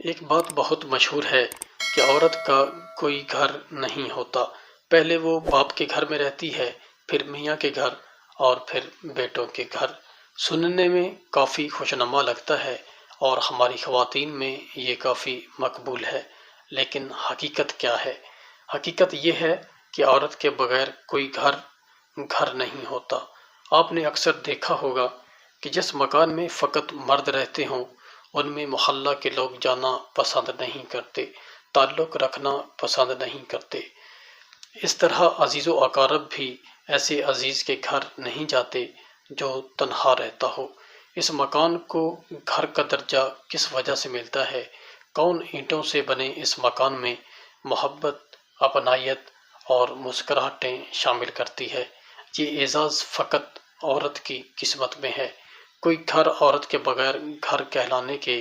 ایک بات بہت مشہور ہے کہ عورت کا کوئی گھر نہیں ہوتا۔ پہلے وہ باپ کے گھر میں رہتی ہے، پھر میاں کے گھر اور پھر بیٹوں کے گھر۔ سننے میں کافی خوشنما لگتا ہے اور ہماری خواتین میں یہ کافی مقبول ہے، لیکن حقیقت کیا ہے؟ حقیقت یہ ہے کہ عورت کے بغیر کوئی گھر نہیں ہوتا۔ آپ نے اکثر دیکھا ہوگا کہ جس مکان میں فقط مرد رہتے ہوں ان میں محلہ کے لوگ جانا پسند نہیں کرتے، تعلق رکھنا پسند نہیں کرتے۔ اس طرح عزیز و اقارب بھی ایسے عزیز کے گھر نہیں جاتے جو تنہا رہتا ہو۔ اس مکان کو گھر کا درجہ کس وجہ سے ملتا ہے؟ کون اینٹوں سے بنے اس مکان میں محبت، اپنائیت اور مسکراہٹیں شامل کرتی ہے؟ یہ اعزاز فقط عورت کی قسمت میں ہے۔ کوئی گھر عورت کے بغیر گھر کہلانے کے